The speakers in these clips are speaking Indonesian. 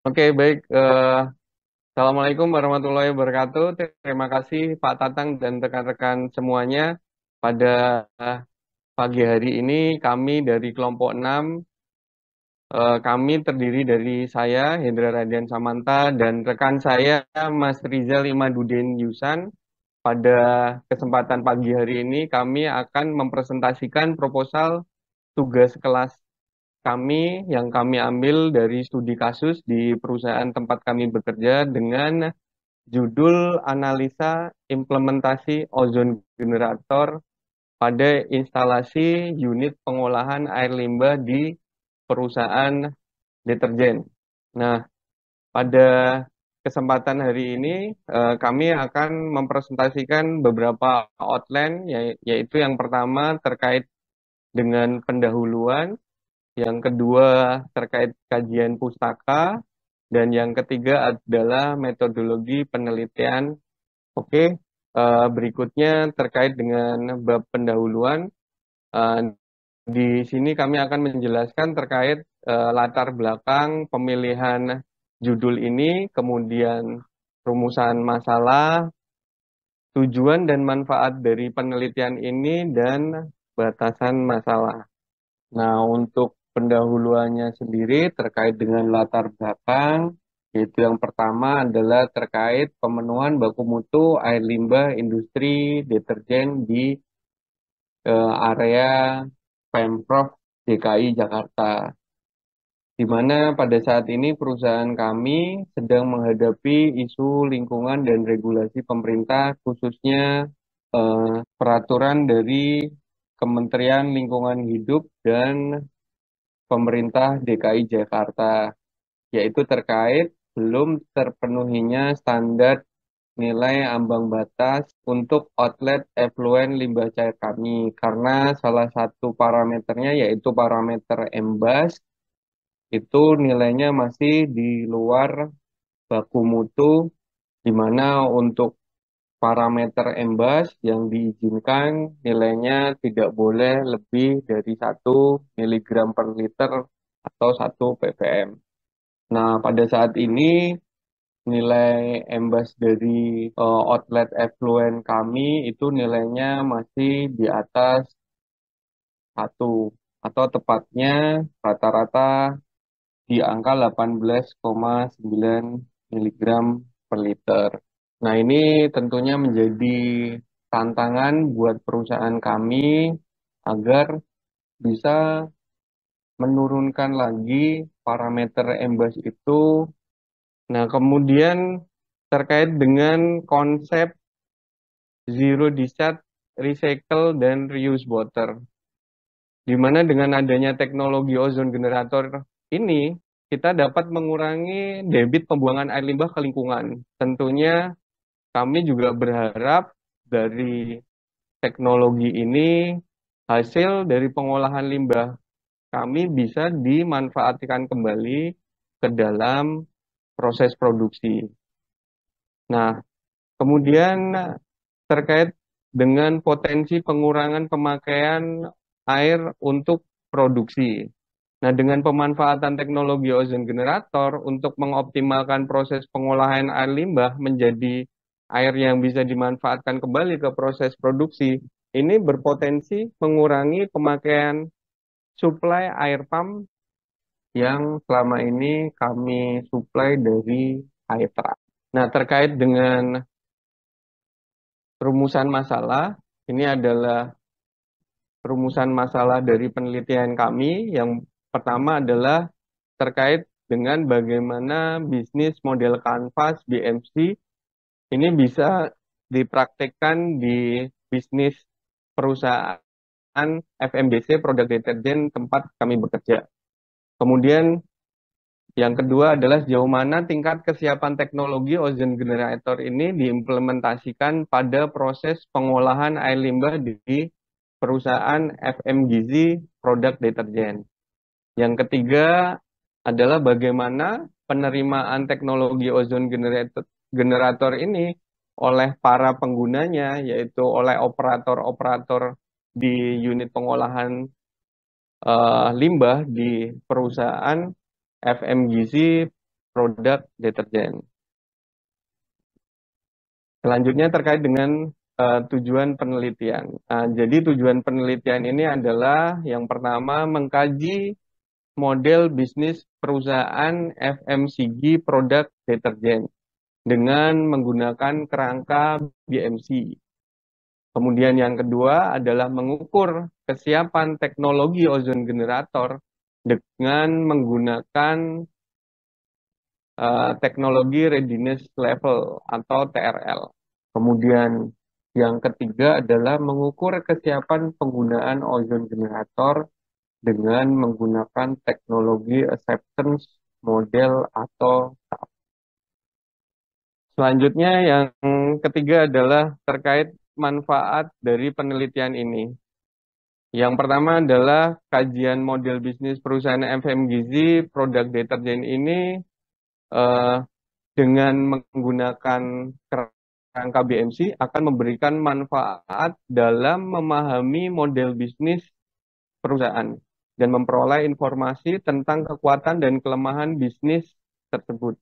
Oke, baik. Assalamualaikum warahmatullahi wabarakatuh. Terima kasih Pak Tatang dan rekan-rekan semuanya. Pada eh, pagi hari ini kami dari kelompok 6, kami terdiri dari saya, Hendra Radian Samanta, dan rekan saya, Mas Rizal Imaduddin Yusan. Pada kesempatan pagi hari ini kami akan mempresentasikan proposal tugas kelas kami yang kami ambil dari studi kasus di perusahaan tempat kami bekerja dengan judul analisa implementasi ozon generator pada instalasi unit pengolahan air limbah di perusahaan deterjen. Nah, pada kesempatan hari ini kami akan mempresentasikan beberapa outline, yaitu yang pertama terkait dengan pendahuluan, yang kedua terkait kajian pustaka, dan yang ketiga adalah metodologi penelitian. Oke, berikutnya terkait dengan bab pendahuluan. Eh, di sini kami akan menjelaskan terkait latar belakang pemilihan judul ini, kemudian rumusan masalah, tujuan dan manfaat dari penelitian ini, dan batasan masalah. Nah, untuk pendahuluannya sendiri terkait dengan latar belakang, yaitu yang pertama adalah terkait pemenuhan baku mutu air limbah industri deterjen di area Pemprov DKI Jakarta, di mana pada saat ini perusahaan kami sedang menghadapi isu lingkungan dan regulasi pemerintah, khususnya peraturan dari Kementerian Lingkungan Hidup dan pemerintah DKI Jakarta, yaitu terkait belum terpenuhinya standar nilai ambang batas untuk outlet effluent limbah cair kami, karena salah satu parameternya yaitu parameter embas itu nilainya masih di luar baku mutu, di mana untuk parameter embas yang diizinkan nilainya tidak boleh lebih dari 1 miligram per liter atau 1 ppm. Nah, pada saat ini nilai embas dari outlet effluent kami itu nilainya masih di atas 1, atau tepatnya rata-rata di angka 18,9 miligram per liter. Nah, ini tentunya menjadi tantangan buat perusahaan kami agar bisa menurunkan lagi parameter embas itu. Nah, kemudian terkait dengan konsep zero discharge, recycle, dan reuse water, di mana dengan adanya teknologi ozon generator ini, kita dapat mengurangi debit pembuangan air limbah ke lingkungan. Tentunya kami juga berharap dari teknologi ini, hasil dari pengolahan limbah kami bisa dimanfaatkan kembali ke dalam proses produksi. Nah, kemudian terkait dengan potensi pengurangan pemakaian air untuk produksi. Nah, dengan pemanfaatan teknologi ozon generator untuk mengoptimalkan proses pengolahan air limbah menjadi air yang bisa dimanfaatkan kembali ke proses produksi, ini berpotensi mengurangi pemakaian suplai air pump yang selama ini kami suplai dari Aetra. Nah, terkait dengan rumusan masalah, ini adalah rumusan masalah dari penelitian kami. Yang pertama adalah terkait dengan bagaimana bisnis model kanvas BMC ini bisa dipraktekkan di bisnis perusahaan FMDC produk deterjen tempat kami bekerja. Kemudian yang kedua adalah sejauh mana tingkat kesiapan teknologi ozon generator ini diimplementasikan pada proses pengolahan air limbah di perusahaan FMGZ produk deterjen. Yang ketiga adalah bagaimana penerimaan teknologi ozon generator ini oleh para penggunanya, yaitu oleh operator-operator di unit pengolahan limbah di perusahaan FMGZ produk deterjen. Selanjutnya terkait dengan tujuan penelitian. Jadi tujuan penelitian ini adalah yang pertama mengkaji model bisnis perusahaan FMCG produk deterjen dengan menggunakan kerangka BMC. Kemudian yang kedua adalah mengukur kesiapan teknologi ozon generator dengan menggunakan teknologi readiness level atau TRL. Kemudian yang ketiga adalah mengukur kesiapan penggunaan ozon generator dengan menggunakan teknologi acceptance model atau SAP. Selanjutnya yang ketiga adalah terkait manfaat dari penelitian ini. Yang pertama adalah kajian model bisnis perusahaan FMGZ produk deterjen ini eh, dengan menggunakan kerangka BMC akan memberikan manfaat dalam memahami model bisnis perusahaan dan memperoleh informasi tentang kekuatan dan kelemahan bisnis tersebut.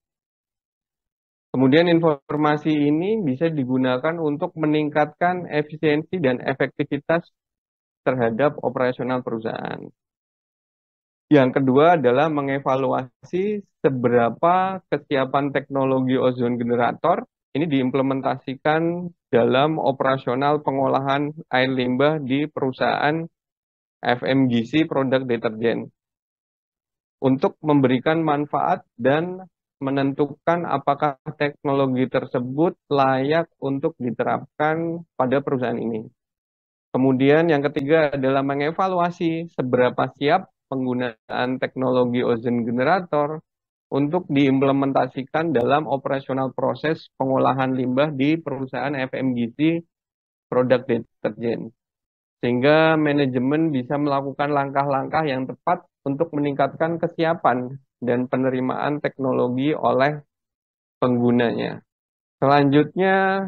Kemudian informasi ini bisa digunakan untuk meningkatkan efisiensi dan efektivitas terhadap operasional perusahaan. Yang kedua adalah mengevaluasi seberapa kesiapan teknologi ozon generator ini diimplementasikan dalam operasional pengolahan air limbah di perusahaan FMGC produk deterjen untuk memberikan manfaat dan menentukan apakah teknologi tersebut layak untuk diterapkan pada perusahaan ini. Kemudian yang ketiga adalah mengevaluasi seberapa siap penggunaan teknologi ozon generator untuk diimplementasikan dalam operasional proses pengolahan limbah di perusahaan FMGC produk deterjen. Sehingga manajemen bisa melakukan langkah-langkah yang tepat untuk meningkatkan kesiapan dan penerimaan teknologi oleh penggunanya. Selanjutnya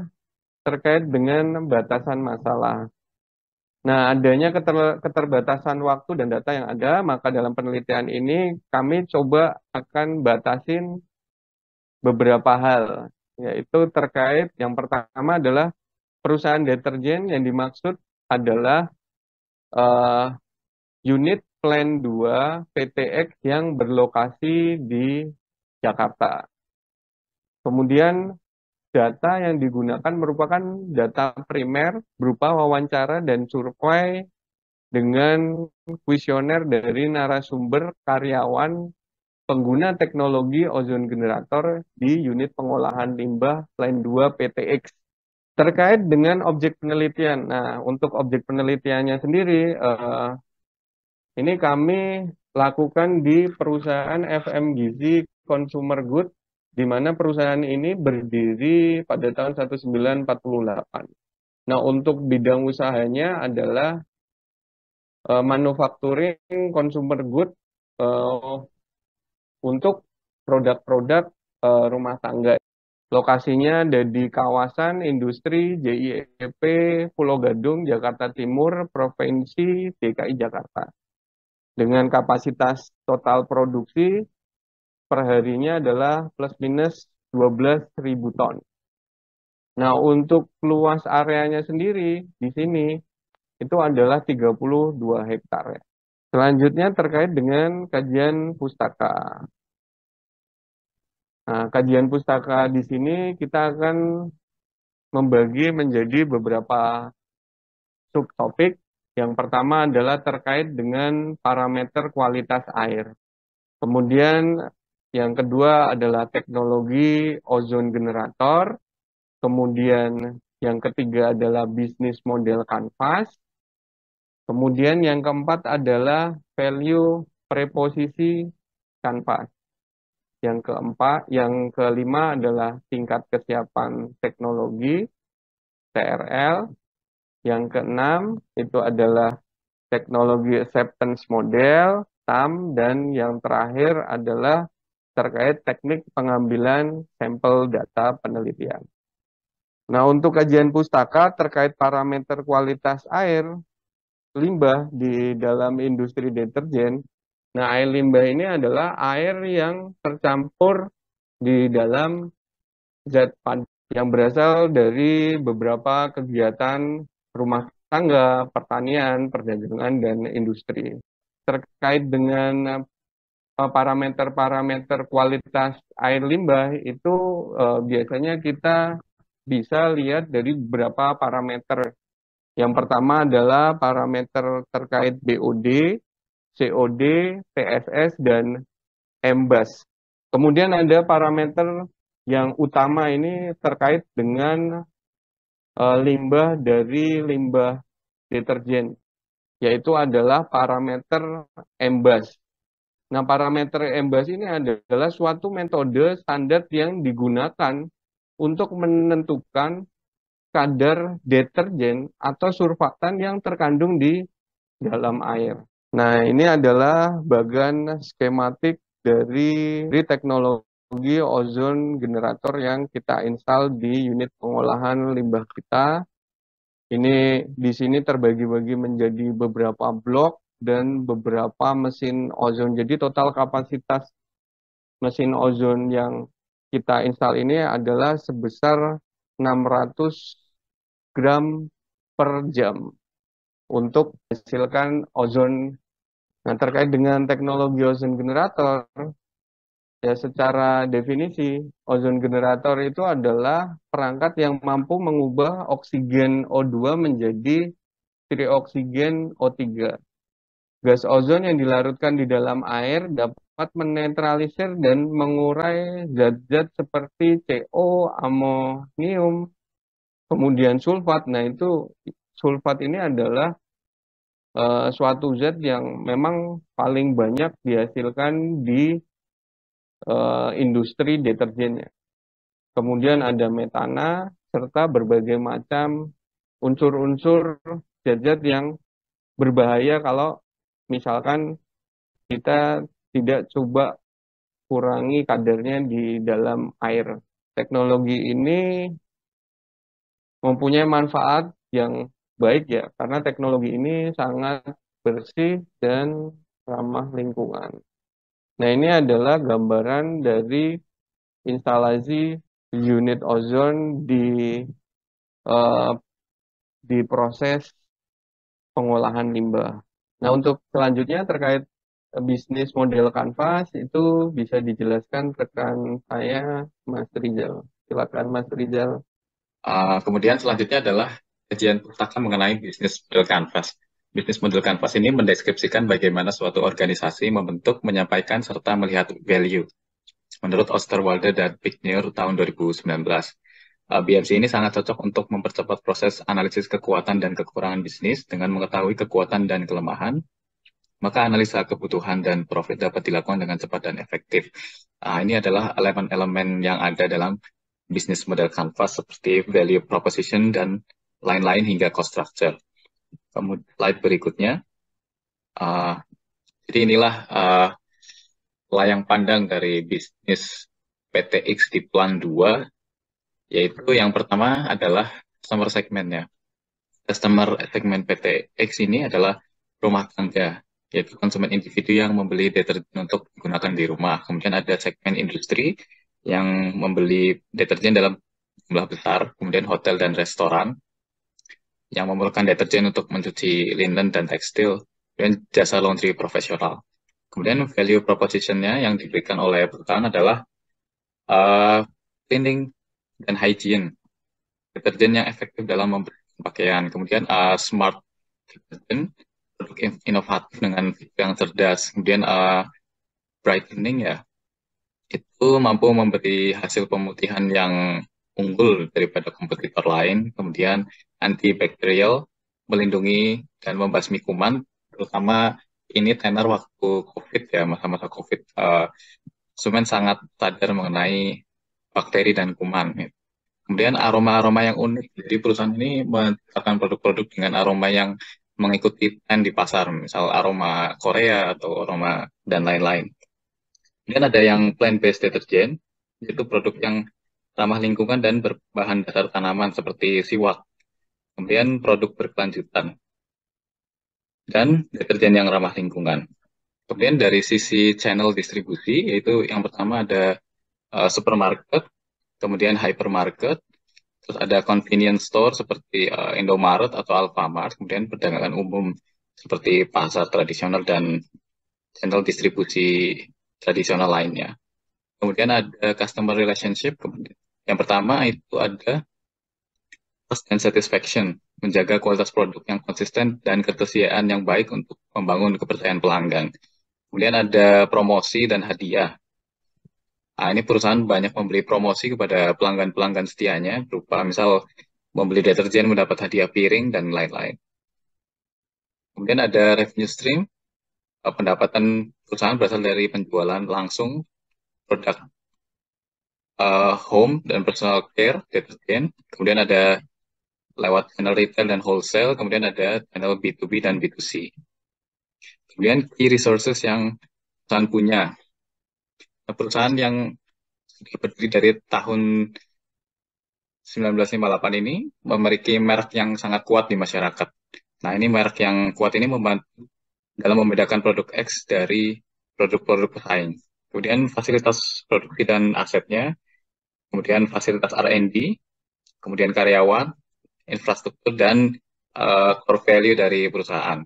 terkait dengan batasan masalah. Nah, adanya keterbatasan waktu dan data yang ada, maka dalam penelitian ini kami coba akan batasin beberapa hal, yaitu terkait yang pertama adalah perusahaan deterjen yang dimaksud adalah eh, unit Plan 2 PTX yang berlokasi di Jakarta. Kemudian data yang digunakan merupakan data primer berupa wawancara dan survei dengan kuesioner dari narasumber karyawan pengguna teknologi ozon generator di unit pengolahan limbah Plan 2 PTX. Terkait dengan objek penelitian, nah untuk objek penelitiannya sendiri, ini kami lakukan di perusahaan FMGZ Consumer Good, di mana perusahaan ini berdiri pada tahun 1948. Nah, untuk bidang usahanya adalah manufacturing consumer good untuk produk-produk rumah tangga. Lokasinya ada di kawasan industri JIEP Pulau Gadung, Jakarta Timur, Provinsi DKI Jakarta. Dengan kapasitas total produksi perharinya adalah plus minus 12.000 ton. Nah, untuk luas areanya sendiri di sini itu adalah 32 hektar. Selanjutnya terkait dengan kajian pustaka. Nah, kajian pustaka di sini kita akan membagi menjadi beberapa subtopik. Yang pertama adalah terkait dengan parameter kualitas air. Kemudian yang kedua adalah teknologi ozon generator. Kemudian yang ketiga adalah bisnis model kanvas. Kemudian yang keempat adalah value preposisi kanvas. Yang kelima adalah tingkat kesiapan teknologi TRL. Yang keenam itu adalah teknologi acceptance model TAM, dan yang terakhir adalah terkait teknik pengambilan sampel data penelitian. Nah, untuk kajian pustaka terkait parameter kualitas air limbah di dalam industri deterjen. Nah, air limbah ini adalah air yang tercampur di dalam zat padat yang berasal dari beberapa kegiatan rumah tangga, pertanian, perdagangan, dan industri. Terkait dengan parameter-parameter kualitas air limbah itu biasanya kita bisa lihat dari beberapa parameter. Yang pertama adalah parameter terkait BOD, COD, TSS, dan MBAS. Kemudian ada parameter yang utama ini terkait dengan limbah dari limbah deterjen, yaitu adalah parameter MBAS. Nah, parameter MBAS ini adalah suatu metode standar yang digunakan untuk menentukan kadar deterjen atau surfaktan yang terkandung di dalam air. Nah, ini adalah bagian skematik dari teknologi ozon generator yang kita install di unit pengolahan limbah kita. Ini di sini terbagi-bagi menjadi beberapa blok dan beberapa mesin ozon. Jadi total kapasitas mesin ozon yang kita install ini adalah sebesar 600 gram per jam untuk menghasilkan ozon. Nah, terkait dengan teknologi ozon generator, ya secara definisi, ozon generator itu adalah perangkat yang mampu mengubah oksigen O2 menjadi trioksigen O3. Gas ozon yang dilarutkan di dalam air dapat menetralisir dan mengurai zat-zat seperti CO, amonium, kemudian sulfat. Nah, itu sulfat ini adalah suatu zat yang memang paling banyak dihasilkan di industri deterjennya. Kemudian ada metana serta berbagai macam unsur-unsur zat-zat yang berbahaya kalau misalkan kita tidak coba kurangi kadarnya di dalam air. Teknologi ini mempunyai manfaat yang baik ya, karena teknologi ini sangat bersih dan ramah lingkungan. Nah, ini adalah gambaran dari instalasi unit ozon eh, di proses pengolahan limbah. Nah, untuk selanjutnya terkait bisnis model kanvas itu bisa dijelaskan rekan saya, Mas Rizal. Silakan, Mas Rizal. Kemudian selanjutnya adalah kajian pustaka mengenai bisnis model canvas. Bisnis model canvas ini mendeskripsikan bagaimana suatu organisasi membentuk, menyampaikan, serta melihat value. Menurut Osterwalder dan Pigneur tahun 2019, BMC ini sangat cocok untuk mempercepat proses analisis kekuatan dan kekurangan bisnis dengan mengetahui kekuatan dan kelemahan, maka analisa kebutuhan dan profit dapat dilakukan dengan cepat dan efektif. Ini adalah elemen-elemen yang ada dalam bisnis model canvas seperti value proposition dan lain-lain hingga cost structure. Kemudian slide berikutnya, uh, jadi inilah layang pandang dari bisnis PTX di Plan 2, yaitu yang pertama adalah customer segmentnya. Customer segment PTX ini adalah rumah tangga, yaitu konsumen individu yang membeli deterjen untuk digunakan di rumah. Kemudian ada segmen industri yang membeli deterjen dalam jumlah besar, kemudian hotel dan restoran yang memerlukan deterjen untuk mencuci linen dan tekstil, dan jasa laundry profesional. Kemudian value proposition-nya yang diberikan oleh perusahaan adalah uh, cleaning dan hygiene, deterjen yang efektif dalam membersihkan pakaian. Kemudian smart deterjen, produk inovatif dengan fitur yang cerdas. Kemudian brightening ya, itu mampu memberi hasil pemutihan yang unggul daripada kompetitor lain. Kemudian antibakterial, melindungi dan membasmi kuman, terutama ini tenar waktu COVID ya, masa-masa COVID. Konsumen sangat sadar mengenai bakteri dan kuman. Ya. Kemudian aroma-aroma yang unik. Jadi perusahaan ini menciptakan produk-produk dengan aroma yang mengikuti tren di pasar, misal aroma Korea atau aroma dan lain-lain. Kemudian ada yang plant-based deterjen, yaitu produk yang ramah lingkungan dan berbahan dasar tanaman seperti siwak. Kemudian produk berkelanjutan dan deterjen yang ramah lingkungan. Kemudian dari sisi channel distribusi, yaitu yang pertama ada supermarket, kemudian hypermarket, terus ada convenience store seperti Indomaret atau Alfamart, kemudian perdagangan umum seperti pasar tradisional dan channel distribusi tradisional lainnya. Kemudian ada customer relationship. Yang pertama itu ada trust and satisfaction, menjaga kualitas produk yang konsisten dan ketersediaan yang baik untuk membangun kepercayaan pelanggan. Kemudian ada promosi dan hadiah. Nah, ini perusahaan banyak memberi promosi kepada pelanggan-pelanggan setianya, berupa misal membeli deterjen mendapat hadiah piring dan lain-lain. Kemudian ada revenue stream, pendapatan perusahaan berasal dari penjualan langsung produk home dan personal care, deterjen. Kemudian ada lewat channel retail dan wholesale, kemudian ada channel B2B dan B2C. Kemudian key resources yang perusahaan punya. Perusahaan yang berdiri dari tahun 1958 ini memiliki merek yang sangat kuat di masyarakat. Nah, ini merek yang kuat ini membantu dalam membedakan produk X dari produk-produk pesaing. Kemudian fasilitas produksi dan asetnya, kemudian fasilitas R&D, kemudian karyawan, infrastruktur, dan core value dari perusahaan.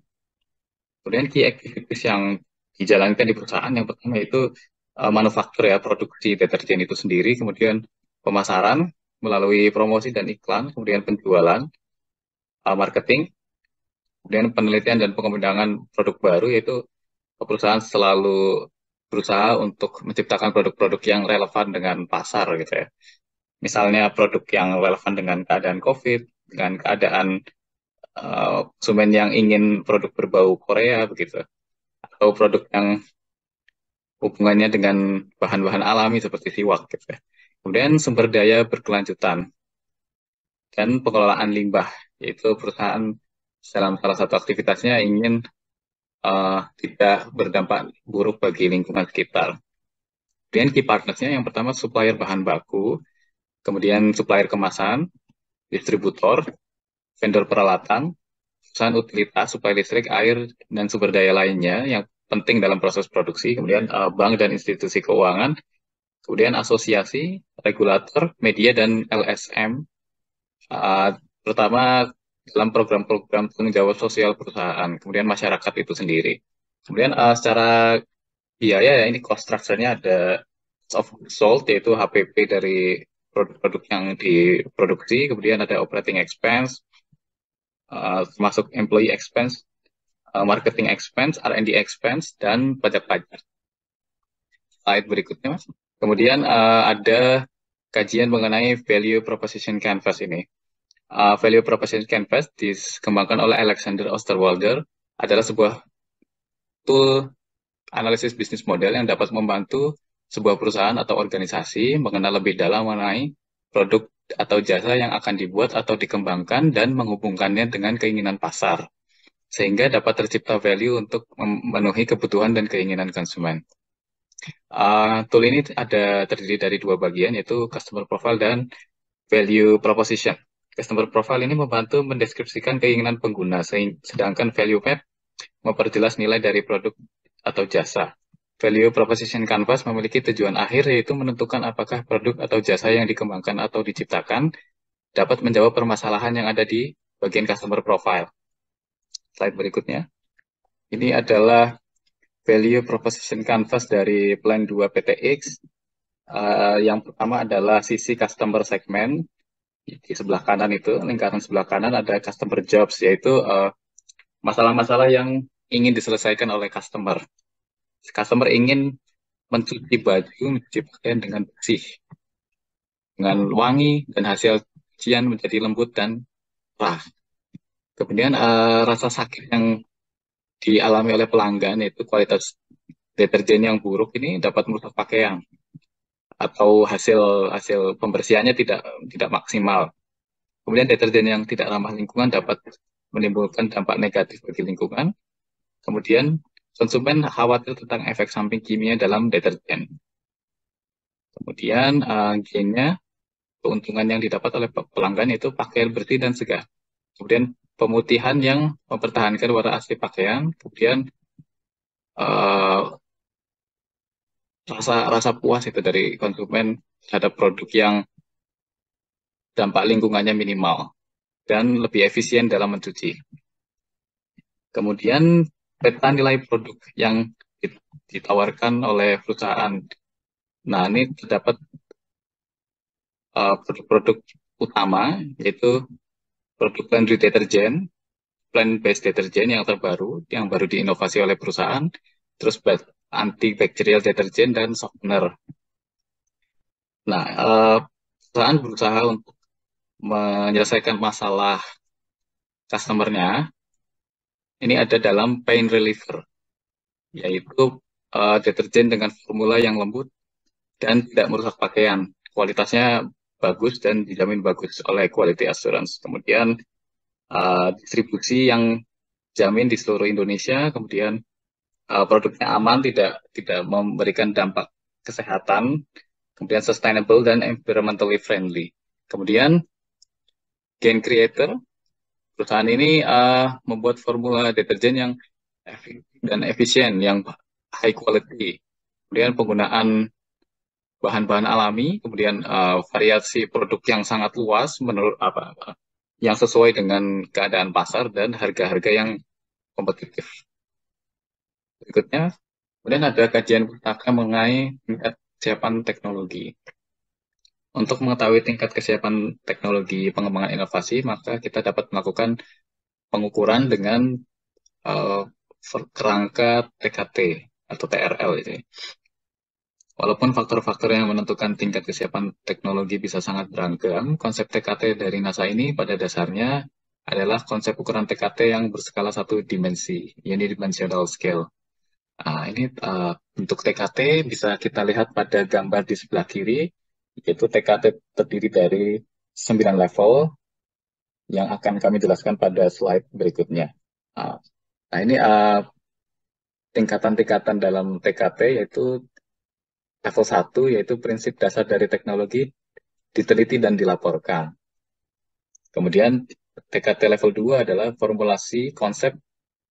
Kemudian key activities yang dijalankan di perusahaan, yang pertama itu manufaktur ya, produksi deterjen itu sendiri, kemudian pemasaran melalui promosi dan iklan, kemudian penjualan, marketing, kemudian penelitian dan pengembangan produk baru, yaitu perusahaan selalu berusaha untuk menciptakan produk-produk yang relevan dengan pasar gitu ya. Misalnya produk yang relevan dengan keadaan COVID, dengan keadaan konsumen yang ingin produk berbau Korea begitu, atau produk yang hubungannya dengan bahan-bahan alami seperti siwak gitu ya. Kemudian sumber daya berkelanjutan dan pengelolaan limbah, yaitu perusahaan dalam salah satu aktivitasnya ingin tidak berdampak buruk bagi lingkungan sekitar. Kemudian key partnersnya yang pertama supplier bahan baku, kemudian supplier kemasan, distributor, vendor peralatan, perusahaan utilitas, suplai listrik, air, dan sumber daya lainnya yang penting dalam proses produksi, kemudian bank dan institusi keuangan, kemudian asosiasi, regulator, media, dan LSM, terutama dalam program-program tanggung jawab sosial perusahaan, kemudian masyarakat itu sendiri. Kemudian secara biaya ya, ini cost structure-nya ada cost of goods sold, yaitu HPP dari produk-produk yang diproduksi, kemudian ada operating expense, termasuk employee expense, marketing expense, R&D expense, dan pajak-pajak. Slide berikutnya, Mas. Kemudian ada kajian mengenai value proposition canvas ini. Value proposition canvas dikembangkan oleh Alexander Osterwalder, adalah sebuah tool analisis bisnis model yang dapat membantu sebuah perusahaan atau organisasi mengenal lebih dalam mengenai produk atau jasa yang akan dibuat atau dikembangkan dan menghubungkannya dengan keinginan pasar, sehingga dapat tercipta value untuk memenuhi kebutuhan dan keinginan konsumen. Tool ini terdiri dari dua bagian, yaitu customer profile dan value proposition. Customer profile ini membantu mendeskripsikan keinginan pengguna, sedangkan value map memperjelas nilai dari produk atau jasa. Value proposition canvas memiliki tujuan akhir, yaitu menentukan apakah produk atau jasa yang dikembangkan atau diciptakan dapat menjawab permasalahan yang ada di bagian customer profile. Slide berikutnya. Ini adalah value proposition canvas dari Plan 2 PTX. Yang pertama adalah sisi customer segment. Di sebelah kanan itu, lingkaran sebelah kanan ada customer jobs, yaitu masalah-masalah yang ingin diselesaikan oleh customer. Customer ingin mencuci baju, mencuci pakaian dengan bersih, dengan wangi, dan hasil cucian menjadi lembut dan cerah. Kemudian rasa sakit yang dialami oleh pelanggan, yaitu kualitas deterjen yang buruk ini dapat merusak pakaian, atau hasil hasil pembersihannya tidak maksimal. Kemudian deterjen yang tidak ramah lingkungan dapat menimbulkan dampak negatif bagi lingkungan. Kemudian konsumen khawatir tentang efek samping kimia dalam deterjen. Kemudian gainnya, keuntungan yang didapat oleh pelanggan itu pakaian bersih dan segar. Kemudian pemutihan yang mempertahankan warna asli pakaian. Kemudian rasa puas itu dari konsumen terhadap produk yang dampak lingkungannya minimal dan lebih efisien dalam mencuci. Kemudian peta nilai produk yang ditawarkan oleh perusahaan. Nah, ini terdapat produk-produk utama, yaitu produk laundry deterjen, plant-based deterjen yang terbaru, yang baru diinovasi oleh perusahaan, terus antibacterial deterjen dan softener. Nah, perusahaan berusaha untuk menyelesaikan masalah customer-nya, ini ada dalam pain reliever, yaitu deterjen dengan formula yang lembut dan tidak merusak pakaian. Kualitasnya bagus dan dijamin bagus oleh Quality Assurance. Kemudian distribusi yang jamin di seluruh Indonesia, kemudian produknya aman, tidak memberikan dampak kesehatan, kemudian sustainable dan environmentally friendly. Kemudian Gain Creator, perusahaan ini membuat formula deterjen yang efektif dan efisien, yang high quality. Kemudian penggunaan bahan-bahan alami, kemudian variasi produk yang sangat luas menurut yang sesuai dengan keadaan pasar dan harga-harga yang kompetitif. Berikutnya, kemudian ada kajian pustaka mengenai tingkat kesiapan teknologi. Untuk mengetahui tingkat kesiapan teknologi pengembangan inovasi, maka kita dapat melakukan pengukuran dengan uh, kerangka TKT atau TRL itu. Walaupun faktor-faktor yang menentukan tingkat kesiapan teknologi bisa sangat beragam, konsep TKT dari NASA ini pada dasarnya adalah konsep ukuran TKT yang berskala satu dimensi, unidimensional scale. Ini bentuk TKT bisa kita lihat pada gambar di sebelah kiri, yaitu TKT terdiri dari 9 level yang akan kami jelaskan pada slide berikutnya. Nah, ini tingkatan-tingkatan dalam TKT, yaitu level 1, yaitu prinsip dasar dari teknologi diteliti dan dilaporkan. Kemudian TKT level 2 adalah formulasi, konsep,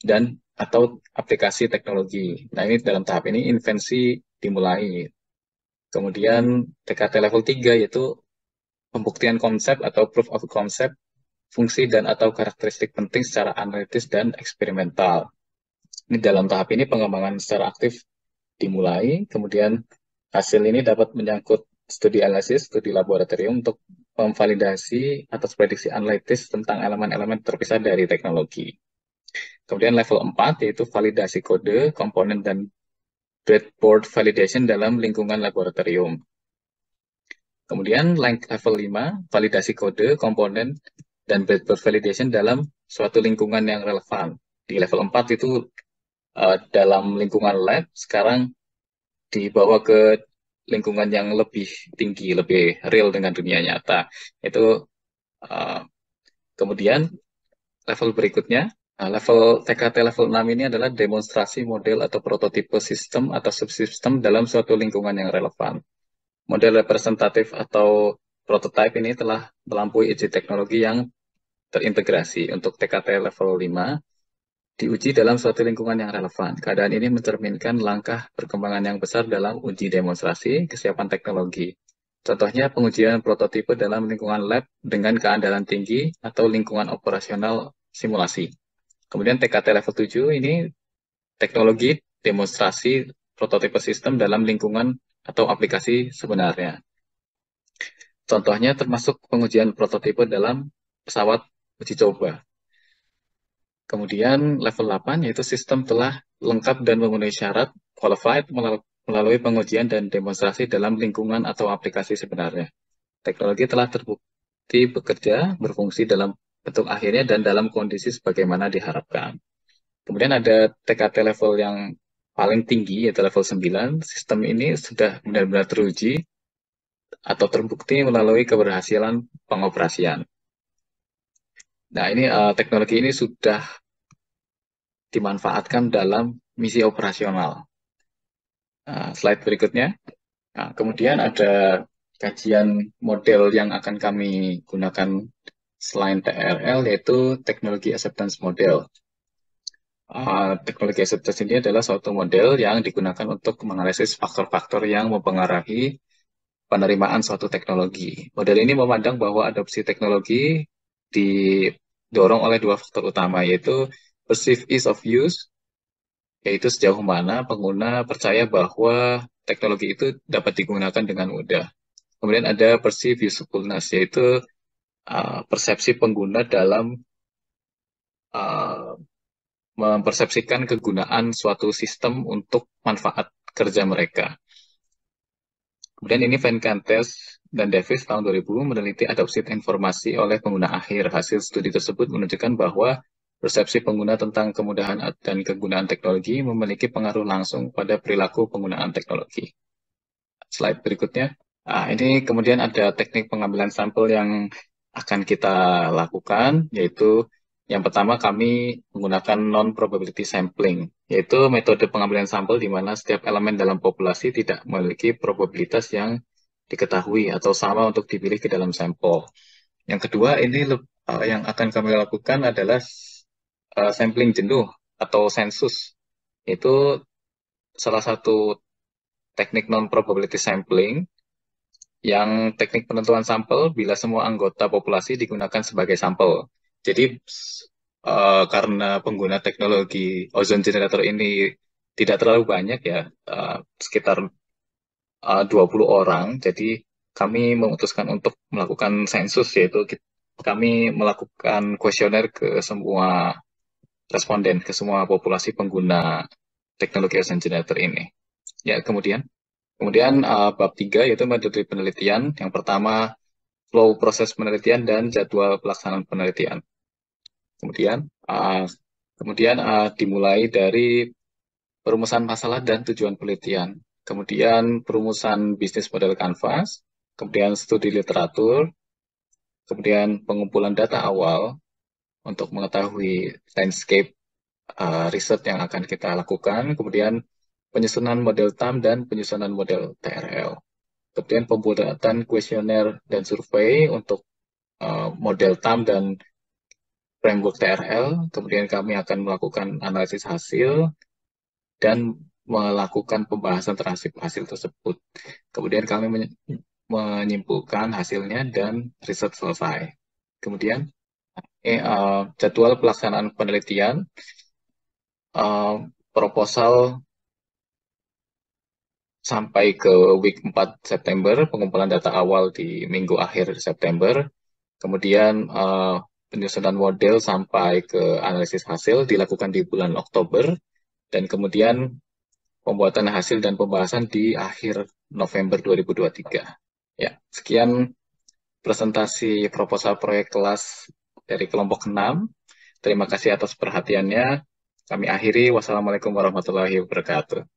dan atau aplikasi teknologi. Nah, ini dalam tahap ini invensi dimulai. Kemudian TKT level 3 yaitu pembuktian konsep atau proof of concept, fungsi dan atau karakteristik penting secara analitis dan eksperimental. Ini dalam tahap ini pengembangan secara aktif dimulai, kemudian hasil ini dapat menyangkut studi analisis, studi laboratorium untuk memvalidasi atas prediksi analitis tentang elemen-elemen terpisah dari teknologi. Kemudian level 4 yaitu validasi kode, komponen, dan breadboard validation dalam lingkungan laboratorium. Kemudian level 5, validasi kode, komponen, dan breadboard validation dalam suatu lingkungan yang relevan. Di level 4 itu dalam lingkungan lab, sekarang dibawa ke lingkungan yang lebih tinggi, lebih real dengan dunia nyata. Itu kemudian level berikutnya, level TKT level 6 ini adalah demonstrasi model atau prototipe sistem atau subsistem dalam suatu lingkungan yang relevan. Model representatif atau prototype ini telah melampaui uji teknologi yang terintegrasi. Untuk TKT level 5, diuji dalam suatu lingkungan yang relevan. Keadaan ini mencerminkan langkah perkembangan yang besar dalam uji demonstrasi kesiapan teknologi. Contohnya pengujian prototipe dalam lingkungan lab dengan keandalan tinggi atau lingkungan operasional simulasi. Kemudian TKT level 7 ini teknologi demonstrasi prototipe sistem dalam lingkungan atau aplikasi sebenarnya. Contohnya termasuk pengujian prototipe dalam pesawat uji coba. Kemudian level 8 yaitu sistem telah lengkap dan memenuhi syarat qualified melalui pengujian dan demonstrasi dalam lingkungan atau aplikasi sebenarnya. Teknologi telah terbukti bekerja, berfungsi dalam bentuk akhirnya dan dalam kondisi sebagaimana diharapkan. Kemudian ada TKT level yang paling tinggi yaitu level 9. Sistem ini sudah benar-benar teruji atau terbukti melalui keberhasilan pengoperasian. Nah, ini teknologi ini sudah dimanfaatkan dalam misi operasional. Slide berikutnya. Nah, kemudian ada kajian model yang akan kami gunakan selain TRL, yaitu Technology Acceptance Model. Teknologi acceptance ini adalah suatu model yang digunakan untuk menganalisis faktor-faktor yang mempengaruhi penerimaan suatu teknologi. Model ini memandang bahwa adopsi teknologi didorong oleh dua faktor utama, yaitu perceived ease of use, yaitu sejauh mana pengguna percaya bahwa teknologi itu dapat digunakan dengan mudah. Kemudian ada perceived usefulness, yaitu persepsi pengguna dalam uh, mempersepsikan kegunaan suatu sistem untuk manfaat kerja mereka. Kemudian ini Van Cantes dan Davis tahun 2000 meneliti adopsi informasi oleh pengguna akhir. Hasil studi tersebut menunjukkan bahwa persepsi pengguna tentang kemudahan dan kegunaan teknologi memiliki pengaruh langsung pada perilaku penggunaan teknologi. Slide berikutnya. Ini kemudian ada teknik pengambilan sampel yang akan kita lakukan, yaitu yang pertama kami menggunakan non-probability sampling, yaitu metode pengambilan sampel di mana setiap elemen dalam populasi tidak memiliki probabilitas yang diketahui atau sama untuk dipilih ke dalam sampel. Yang kedua, ini yang akan kami lakukan adalah sampling jenuh atau sensus. Itu salah satu teknik non-probability sampling yang teknik penentuan sampel bila semua anggota populasi digunakan sebagai sampel. Jadi karena pengguna teknologi ozone generator ini tidak terlalu banyak ya, sekitar 20 orang, jadi kami memutuskan untuk melakukan sensus, yaitu kami melakukan kuesioner ke semua responden, ke semua populasi pengguna teknologi ozone generator ini. Ya, kemudian bab 3 yaitu metode penelitian. Yang pertama, flow proses penelitian dan jadwal pelaksanaan penelitian. Kemudian, uh, dimulai dari perumusan masalah dan tujuan penelitian. Kemudian perumusan bisnis model kanvas, kemudian studi literatur, kemudian pengumpulan data awal untuk mengetahui landscape riset yang akan kita lakukan, kemudian penyusunan model TAM dan penyusunan model TRL. Kemudian pembuatan kuesioner dan survei untuk model TAM dan framework TRL, kemudian kami akan melakukan analisis hasil dan melakukan pembahasan terhadap hasil tersebut. Kemudian kami menyimpulkan hasilnya dan riset selesai. Kemudian jadwal pelaksanaan penelitian, proposal sampai ke week 4 September, pengumpulan data awal di minggu akhir September, kemudian penyusunan model sampai ke analisis hasil dilakukan di bulan Oktober, dan kemudian pembuatan hasil dan pembahasan di akhir November 2023. Ya, sekian presentasi proposal proyek kelas dari kelompok 6. Terima kasih atas perhatiannya. Kami akhiri. Wassalamualaikum warahmatullahi wabarakatuh.